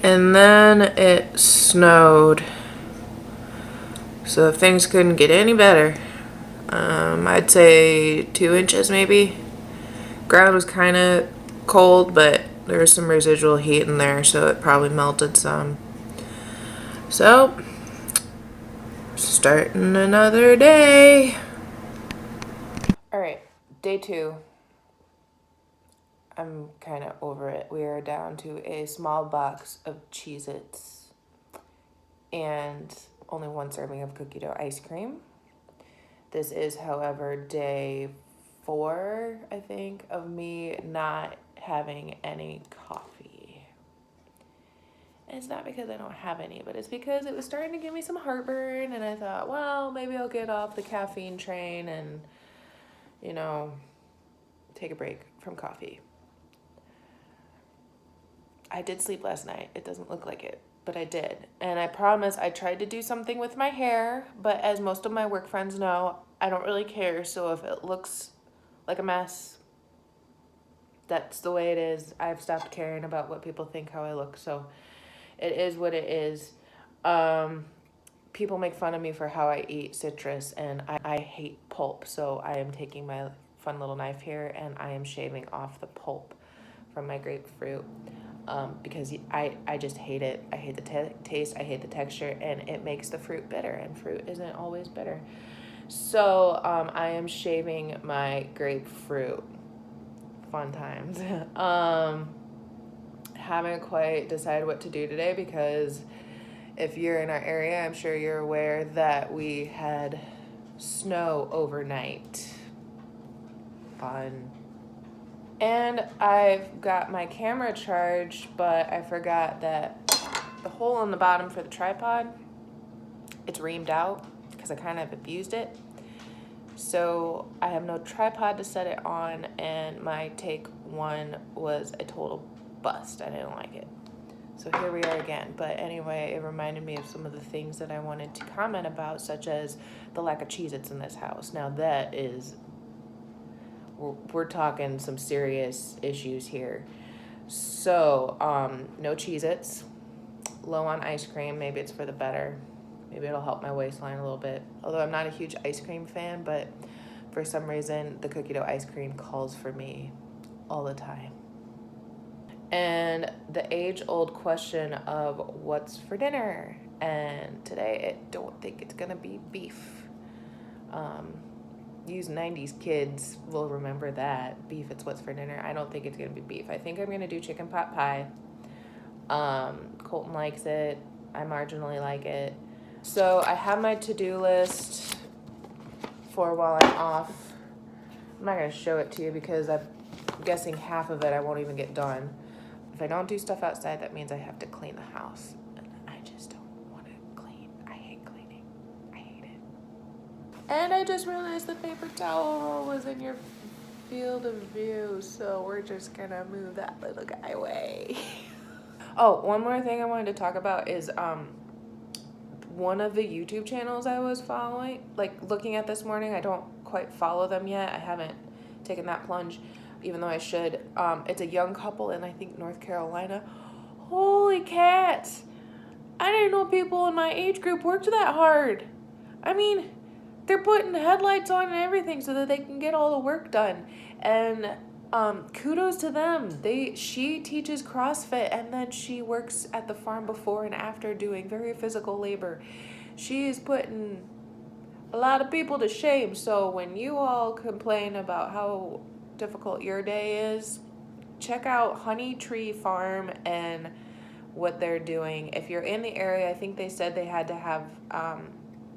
And then it snowed. So things couldn't get any better. I'd say 2 inches maybe. Ground was kind of cold, but there was some residual heat in there, so it probably melted some. So, starting another day. Alright, day 2. I'm kind of over it. We are down to a small box of Cheez-Its and only 1 serving of cookie dough ice cream. This is, however, day 4, I think, of me not having any coffee. And it's not because I don't have any, but it's because it was starting to give me some heartburn, and I thought, well, maybe I'll get off the caffeine train and, you know, take a break from coffee. I did sleep last night. It doesn't look like it, but I did. And I promise I tried to do something with my hair, but as most of my work friends know, I don't really care. So if it looks like a mess, that's the way it is. I've stopped caring about what people think how I look. So it is what it is. People make fun of me for how I eat citrus, and I hate pulp. So I am taking my fun little knife here and I am shaving off the pulp from my grapefruit. Because I just hate it. I hate the taste, I hate the texture, and it makes the fruit bitter, and fruit isn't always bitter. So I am shaving my grapefruit. Fun times. Haven't quite decided what to do today because if you're in our area, I'm sure you're aware that we had snow overnight. Fun. And I've got my camera charged, but I forgot that the hole in the bottom for the tripod, it's reamed out because I kind of abused it. So I have no tripod to set it on, and my take 1 was a total bust. I didn't like it. So here we are again. But anyway, it reminded me of some of the things that I wanted to comment about, such as the lack of Cheez-Its in this house. Now that is... we're talking some serious issues here. So, no Cheez-Its, low on ice cream. Maybe it's for the better. Maybe it'll help my waistline a little bit. Although I'm not a huge ice cream fan, but for some reason, the cookie dough ice cream calls for me all the time. And the age-old question of what's for dinner. And today, I don't think it's gonna be beef. Use 90s kids will remember that. Beef, it's what's for dinner. I don't think it's going to be beef. I think I'm going to do chicken pot pie. Colton likes it. I marginally like it. So I have my to-do list for while I'm off. I'm not going to show it to you because I'm guessing half of it I won't even get done. If I don't do stuff outside, that means I have to clean the house. And I just don't want to clean. I hate cleaning. I hate it. And I just realized the paper towel roll was in your field of view, so we're just gonna move that little guy away. Oh, one more thing I wanted to talk about is one of the YouTube channels I was following, like looking at this morning. I don't quite follow them yet. I haven't taken that plunge, even though I should. It's a young couple in, I think, North Carolina. Holy cats! I didn't know people in my age group worked that hard. I mean, they're putting headlights on and everything so that they can get all the work done. And kudos to them. She teaches CrossFit, and then she works at the farm before and after doing very physical labor. She is putting a lot of people to shame. So when you all complain about how difficult your day is, check out Honey Tree Farm and what they're doing. If you're in the area, I think they said they had to have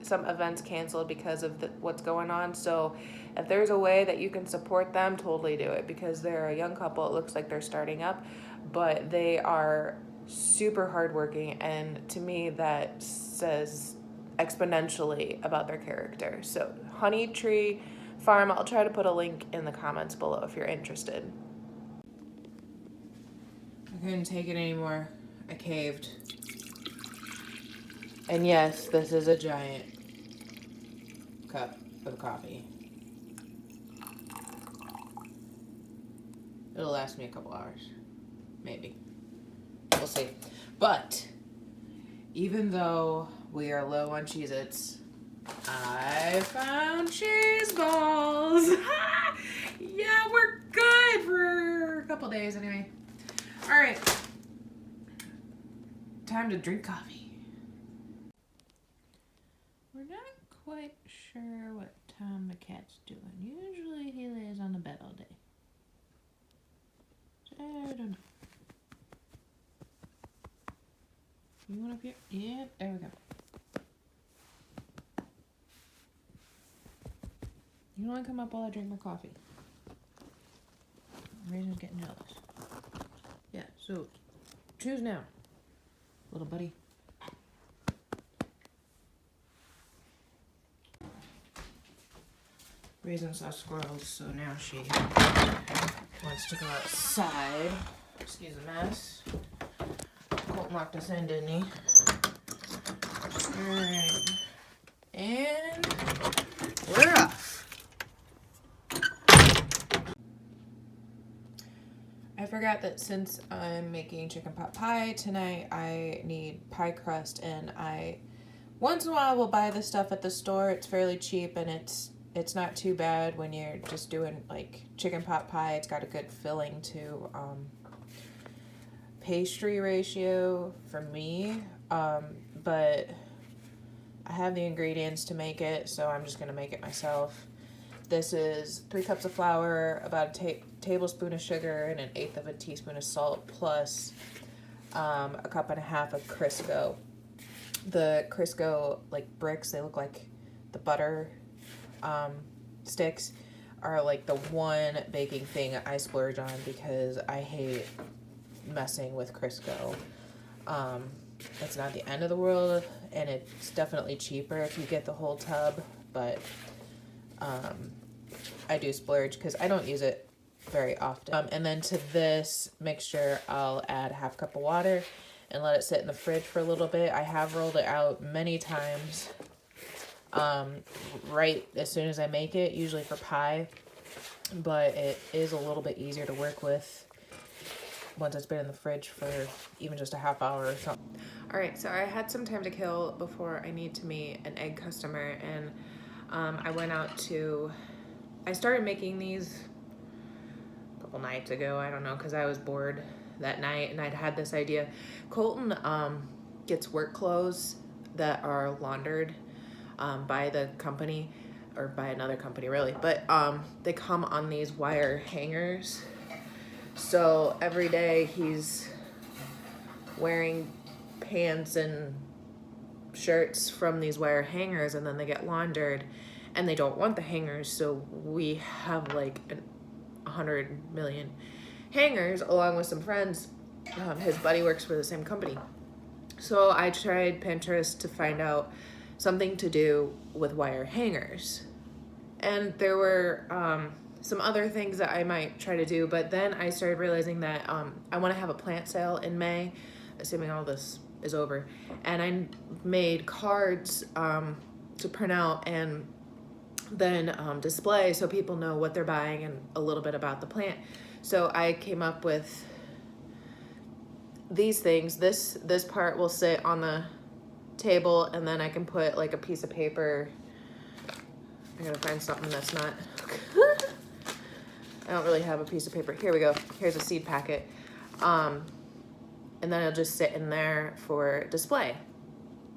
some events canceled because of what's going on. So if there's a way that you can support them, totally do it, because they're a young couple. It looks like they're starting up, but they are super hardworking, and to me that says exponentially about their character. So Honey Tree Farm, I'll try to put a link in the comments below if you're interested. I couldn't take it anymore. I caved. And yes, this is a giant cup of coffee. It'll last me a couple hours. Maybe. We'll see. But even though we are low on Cheez-Its, I found cheese balls. Yeah, we're good for a couple days anyway. All right, time to drink coffee. We're not quite sure what Tom the cat's doing. Usually he lays on the bed all day. I don't know. You want up here? Yeah, there we go. You want to come up while I drink my coffee? Raisin's getting jealous. Yeah, so choose now, little buddy. Raisin saw squirrels, so now she wants to go outside. Excuse the mess. Colton locked us in, didn't he? Alright. And we're off. I forgot that since I'm making chicken pot pie tonight, I need pie crust, and I once in a while will buy this stuff at the store. It's fairly cheap, and it's not too bad when you're just doing like chicken pot pie. It's got a good filling to pastry ratio for me, but I have the ingredients to make it, so I'm just gonna make it myself. This is 3 cups of flour, about a tablespoon of sugar, and 1/8 of a teaspoon of salt, plus a cup and a half of Crisco. The Crisco like bricks, they look like the butter sticks, are like the one baking thing I splurge on because I hate messing with Crisco. It's not the end of the world, and it's definitely cheaper if you get the whole tub, but I do splurge because I don't use it very often. And then to this mixture, I'll add 1/2 cup of water and let it sit in the fridge for a little bit. I have rolled it out many times right as soon as I make it, usually for pie, but it is a little bit easier to work with once it's been in the fridge for even just a half hour or something. All right, so I had some time to kill before I need to meet an egg customer, and I started making these a couple nights ago, I don't know, because I was bored that night and I'd had this idea. Colton gets work clothes that are laundered by the company, or by another company really, but they come on these wire hangers. So every day he's wearing pants and shirts from these wire hangers, and then they get laundered, and they don't want the hangers, so we have like 100 million hangers along with some friends. His buddy works for the same company. So I tried Pinterest to find out something to do with wire hangers, and there were some other things that I might try to do, but then I started realizing that I want to have a plant sale in May, assuming all this is over, and I made cards to print out and then display so people know what they're buying and a little bit about the plant. So I came up with these things. This part will sit on the table, and then I can put like a piece of paper. I gotta find something that's not I don't really have a piece of paper. Here we go. Here's a seed packet. And then it'll just sit in there for display.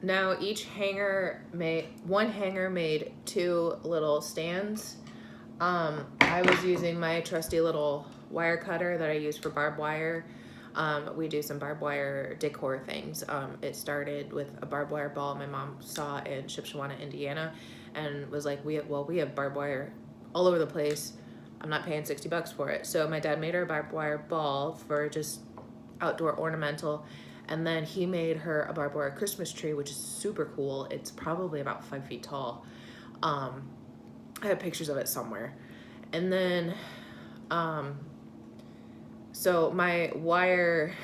Now one hanger made 2 little stands. I was using my trusty little wire cutter that I use for barbed wire. We do some barbed wire decor things. It started with a barbed wire ball my mom saw in Shipshewana, Indiana, and was like, we have barbed wire all over the place. I'm not paying $60 for it. So my dad made her a barbed wire ball for just outdoor ornamental, and then he made her a barbed wire Christmas tree, which is super cool. It's probably about 5 feet tall. I have pictures of it somewhere. And then so my wire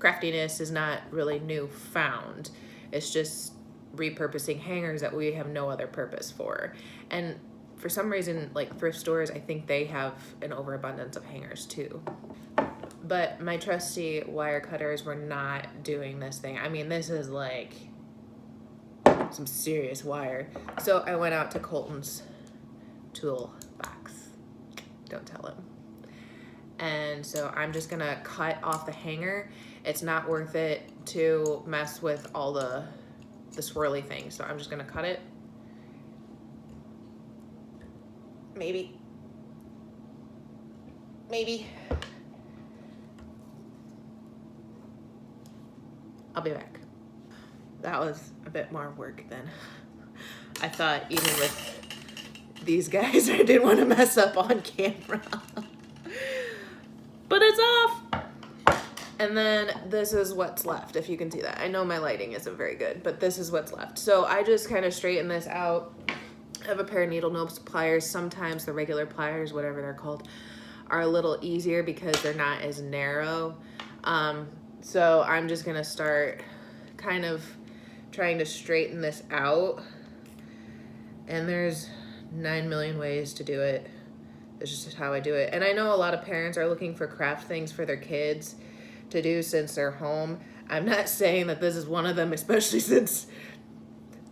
craftiness is not really newfound. It's just repurposing hangers that we have no other purpose for. And for some reason, like thrift stores, I think they have an overabundance of hangers too. But my trusty wire cutters were not doing this thing. I mean, this is like some serious wire. So I went out to Colton's toolbox. Don't tell him. And so I'm just gonna cut off the hanger. It's not worth it to mess with all the swirly things. So I'm just gonna cut it. Maybe. I'll be back. That was a bit more work than I thought, even with these guys. I didn't want to mess up on camera. But it's off. And then this is what's left, if you can see that. I know my lighting isn't very good, but this is what's left. So I just kind of straighten this out. I have a pair of needle nose pliers. Sometimes the regular pliers, whatever they're called, are a little easier because they're not as narrow. So I'm just gonna start kind of trying to straighten this out. And there's 9 million ways to do it. It's just how I do it. And I know a lot of parents are looking for craft things for their kids to do since they're home. I'm not saying that this is one of them, especially since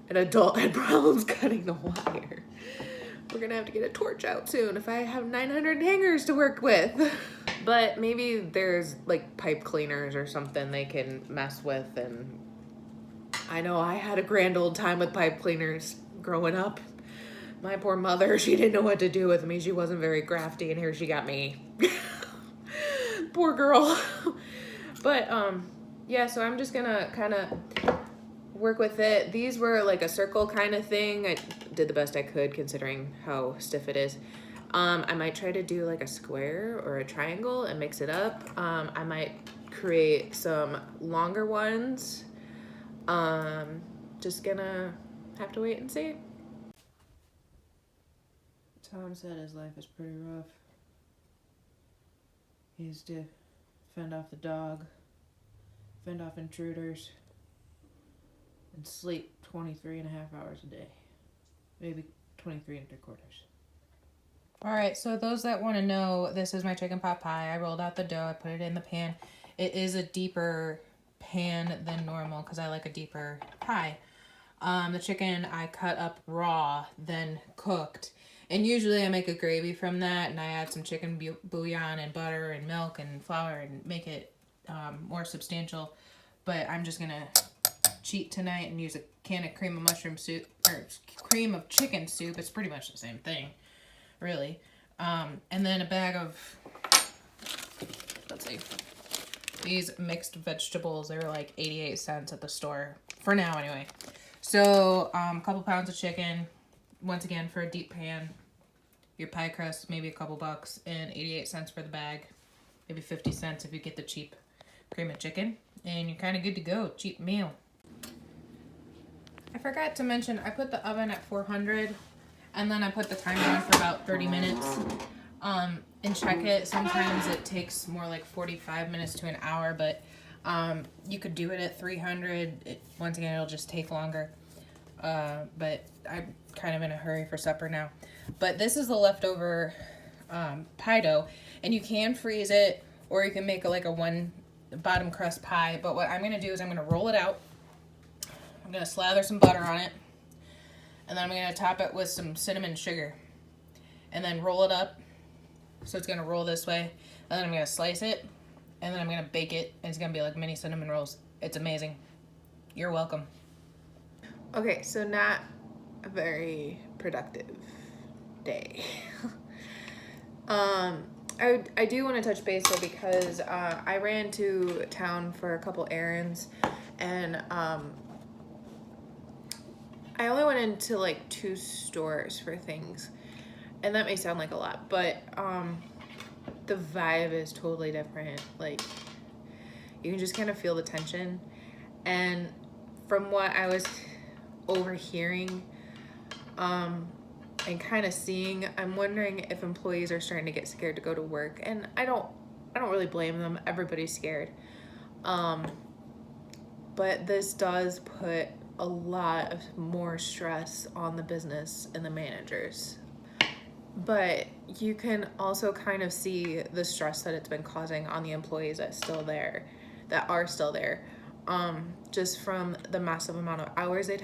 an adult had problems cutting the wire. We're gonna have to get a torch out soon if I have 900 hangers to work with. But maybe there's like pipe cleaners or something they can mess with. And I know I had a grand old time with pipe cleaners growing up. My poor mother, she didn't know what to do with me. She wasn't very crafty, and here she got me. Poor girl. But yeah, so I'm just gonna kind of work with it. These were like a circle kind of thing. I did the best I could considering how stiff it is. I might try to do like a square or a triangle and mix it up. I might create some longer ones. Just gonna have to wait and see. Tom said his life is pretty rough. He used to fend off the dog, fend off intruders, and sleep 23 and a half hours a day. Maybe 23 and 3/4. All right, so those that want to know, this is my chicken pot pie. I rolled out the dough, I put it in the pan. It is a deeper pan than normal because I like a deeper pie. The chicken I cut up raw, then cooked. And usually I make a gravy from that, and I add some chicken bouillon and butter and milk and flour and make it more substantial. But I'm just gonna cheat tonight and use a can of cream of mushroom soup, or cream of chicken soup. It's pretty much the same thing, really. And then a bag of, let's see, these mixed vegetables. They were like 88 cents at the store, for now anyway. So a couple pounds of chicken, once again for a deep pan. Your pie crust, maybe a couple bucks, and 88 cents for the bag. Maybe 50 cents if you get the cheap cream of chicken. And you're kind of good to go. Cheap meal. I forgot to mention, I put the oven at 400, and then I put the timer on for about 30 minutes. And check it. Sometimes it takes more like 45 minutes to an hour, but you could do it at 300. Once again, it'll just take longer. But I'm kind of in a hurry for supper now. But this is the leftover pie dough, and you can freeze it, or you can make like a one bottom crust pie. But what I'm going to do is I'm going to roll it out. I'm going to slather some butter on it, and then I'm going to top it with some cinnamon sugar, and then roll it up. So it's going to roll this way, and then I'm going to slice it, and then I'm going to bake it, and it's going to be like mini cinnamon rolls. It's amazing. You're welcome. Okay, so not a very productive day. I do want to touch base though, because I ran to town for a couple errands, and I only went into like 2 stores for things, and that may sound like a lot, but the vibe is totally different. Like, you can just kind of feel the tension, and from what I was overhearing and kind of seeing, I'm wondering if employees are starting to get scared to go to work, and I don't really blame them. Everybody's scared, but this does put a lot of more stress on the business and the managers. But you can also kind of see the stress that it's been causing on the employees that are still there. Just from the massive amount of hours they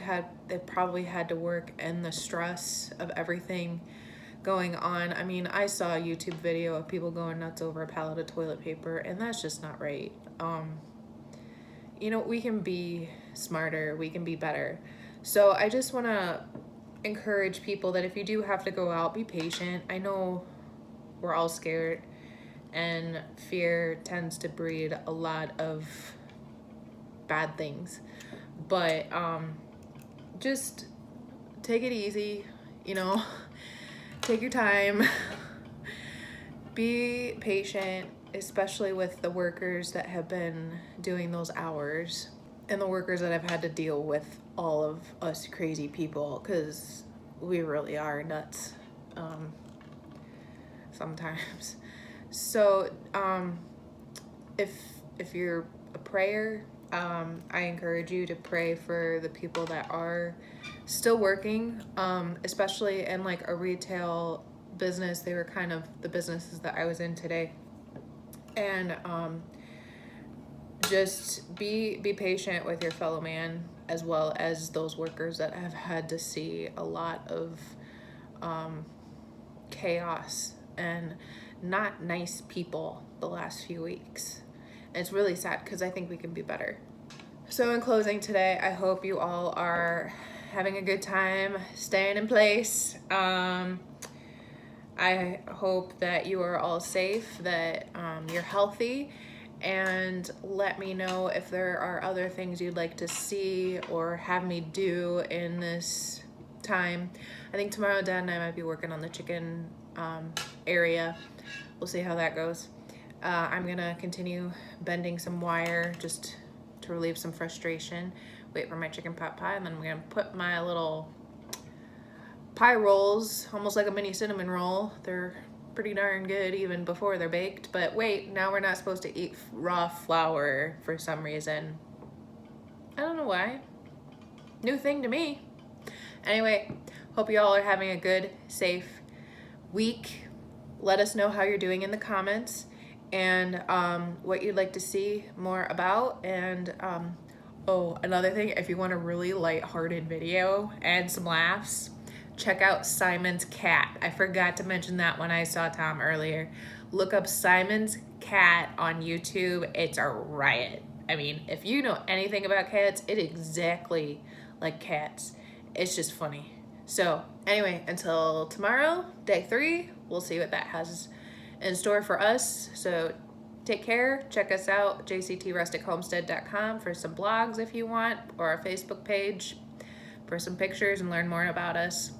probably had to work, and the stress of everything going on. I mean, I saw a YouTube video of people going nuts over a pallet of toilet paper, and that's just not right. We can be smarter, we can be better. So I just want to encourage people that if you do have to go out, be patient. I know we're all scared, and fear tends to breed a lot of bad things. But just take it easy, take your time. Be patient, especially with the workers that have been doing those hours and the workers that have had to deal with all of us crazy people, because we really are nuts sometimes. So if you're a prayer, I encourage you to pray for the people that are still working, especially in like a retail business. They were kind of the businesses that I was in today. And just be patient with your fellow man, as well as those workers that have had to see a lot of chaos and not nice people the last few weeks. And it's really sad, because I think we can be better. So in closing today, I hope you all are having a good time, staying in place. I hope that you are all safe, that you're healthy, and let me know if there are other things you'd like to see or have me do in this time. I think tomorrow Dad and I might be working on the chicken area. We'll see how that goes. I'm gonna continue bending some wire just to relieve some frustration, wait for my chicken pot pie, and then I'm gonna put my little pie rolls, almost like a mini cinnamon roll. They're pretty darn good even before they're baked. But wait, now we're not supposed to eat raw flour for some reason. I don't know why. New thing to me. Anyway, hope you all are having a good, safe week. Let us know how you're doing in the comments, and what you'd like to see more about. And another thing, if you want a really lighthearted video and some laughs, check out Simon's cat. I forgot to mention that when I saw Tom earlier. Look up Simon's cat on YouTube. It's a riot. I mean, if you know anything about cats, it's exactly like cats. It's just funny. So anyway, until tomorrow, day 3, we'll see what that has in store for us. So take care. Check us out, JCT for some blogs if you want, or our Facebook page for some pictures and learn more about us.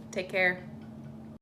Take care.